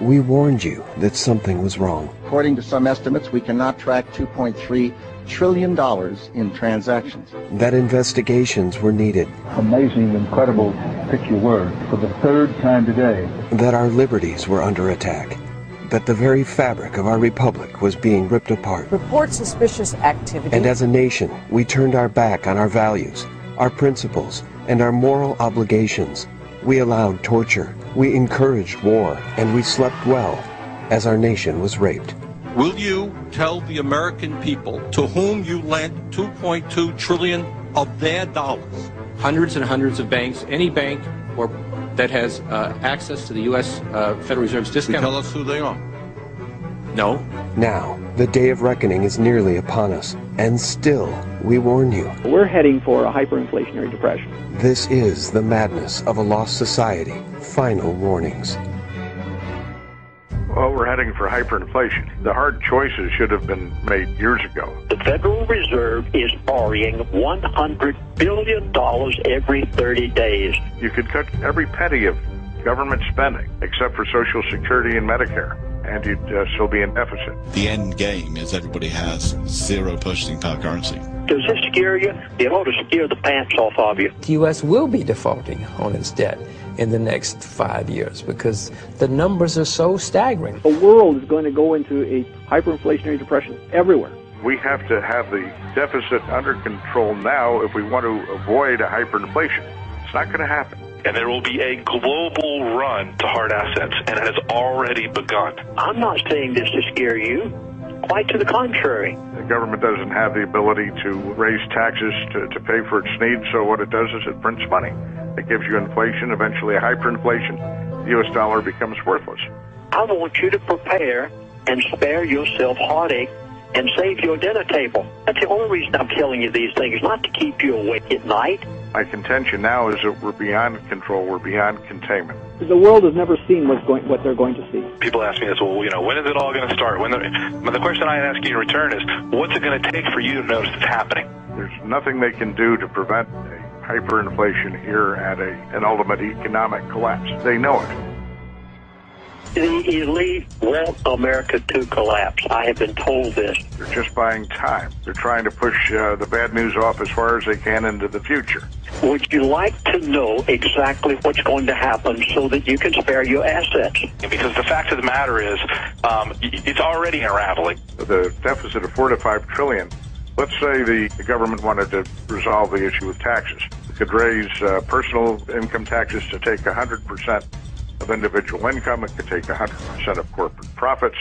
We warned you that something was wrong. According to some estimates, we cannot track $2.3 trillion in transactions. That investigations were needed. Amazing, incredible, pick your word, for the third time today. That our liberties were under attack. That the very fabric of our republic was being ripped apart. Report suspicious activity. And as a nation, we turned our back on our values, our principles, and our moral obligations. We allowed torture, we encouraged war, and we slept well as our nation was raped. Will you tell the American people to whom you lent $2.2 trillion of their dollars? Hundreds and hundreds of banks, any bank that has access to the U.S. Federal Reserve's discount. Tell us who they are. No. Now, the day of reckoning is nearly upon us, and still, we warn you. We're heading for a hyperinflationary depression. This is the madness of a lost society. Final warnings. Well, we're heading for hyperinflation. The hard choices should have been made years ago. The Federal Reserve is borrowing $100 billion every 30 days. You could cut every penny of government spending, except for Social Security and Medicare, and you'd still be in deficit. The end game is everybody has zero purchasing power currency. Does this scare you? It ought to scare the pants off of you. The U.S. will be defaulting on its debt in the next 5 years because the numbers are so staggering. The world is going to go into a hyperinflationary depression everywhere. We have to have the deficit under control now if we want to avoid a hyperinflation. It's not going to happen. And there will be a global run to hard assets, and it has already begun. I'm not saying this to scare you. Quite to the contrary. The government doesn't have the ability to raise taxes to pay for its needs, so what it does is it prints money. It gives you inflation, eventually a hyperinflation. The U.S. dollar becomes worthless. I want you to prepare and spare yourself heartache and save your dinner table. That's the only reason I'm telling you these things, not to keep you awake at night. My contention now is that we're beyond control, we're beyond containment. The world has never seen what they're going to see. People ask me this, well, when is it all going to start? But the question I ask you in return is, what's it going to take for you to notice it's happening? There's nothing they can do to prevent a hyperinflation here and an ultimate economic collapse. They know it. The elite want America to collapse. I have been told this. They're just buying time. They're trying to push the bad news off as far as they can into the future. Would you like to know exactly what's going to happen so that you can spare your assets? Because the fact of the matter is, it's already unraveling. The deficit of $4 to $5 trillion. Let's say the government wanted to resolve the issue with taxes. It could raise personal income taxes to take 100% of individual income. It could take 100% of corporate profits,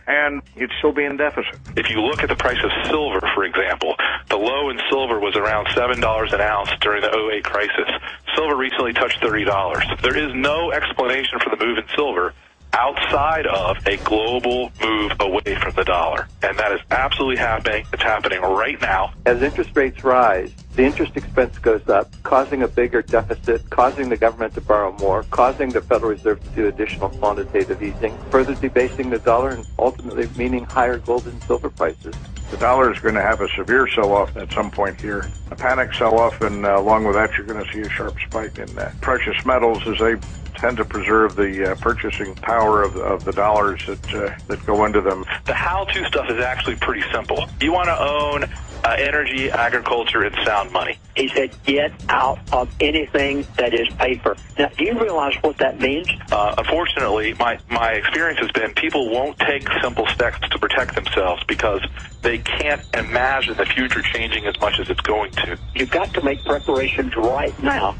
and you'd still be in deficit. If you look at the price of silver, for example, the low in silver was around $7 an ounce during the 2008 crisis. Silver recently touched $30. There is no explanation for the move in silver outside of a global move away from the dollar. And that is absolutely happening. It's happening right now. As interest rates rise, the interest expense goes up, causing a bigger deficit, causing the government to borrow more, causing the Federal Reserve to do additional quantitative easing, further debasing the dollar and ultimately meaning higher gold and silver prices. The dollar is going to have a severe sell-off at some point here, a panic sell-off, and along with that you're going to see a sharp spike in precious metals as they tend to preserve the purchasing power of the dollars that go into them. The how-to stuff is actually pretty simple. You want to own energy, agriculture, and sound money. He said, get out of anything that is paper. Now, do you realize what that means? Unfortunately, my experience has been people won't take simple steps to protect themselves because they can't imagine the future changing as much as it's going to. You've got to make preparations right now.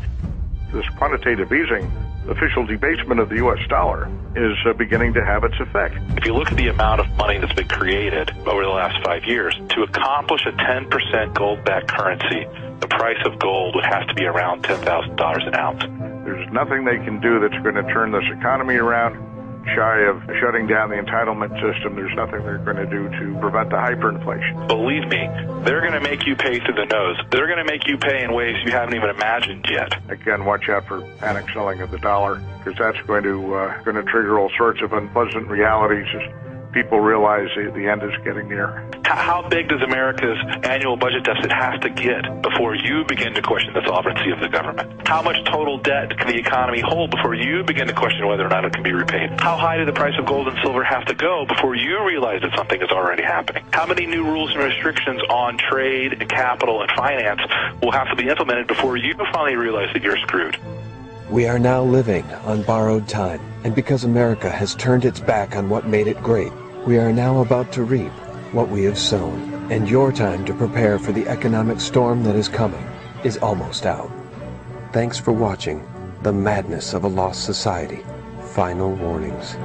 This quantitative easing, official debasement of the U.S. dollar, is beginning to have its effect. If you look at the amount of money that's been created over the last 5 years, to accomplish a 10% gold-backed currency, the price of gold would have to be around $10,000 an ounce. There's nothing they can do that's going to turn this economy around. Shy of shutting down the entitlement system, there's nothing they're going to do to prevent the hyperinflation. Believe me, they're going to make you pay through the nose. They're going to make you pay in ways you haven't even imagined yet. Again, watch out for panic selling of the dollar, because that's going to trigger all sorts of unpleasant realities as people realize the end is getting near. How big does America's annual budget deficit have to get before you begin to question the solvency of the government? How much total debt can the economy hold before you begin to question whether or not it can be repaid? How high do the price of gold and silver have to go before you realize that something is already happening? How many new rules and restrictions on trade and capital and finance will have to be implemented before you finally realize that you're screwed? We are now living on borrowed time, and because America has turned its back on what made it great, we are now about to reap what we have sown, and your time to prepare for the economic storm that is coming is almost out. Thanks for watching The Madness of a Lost Society. Final warnings.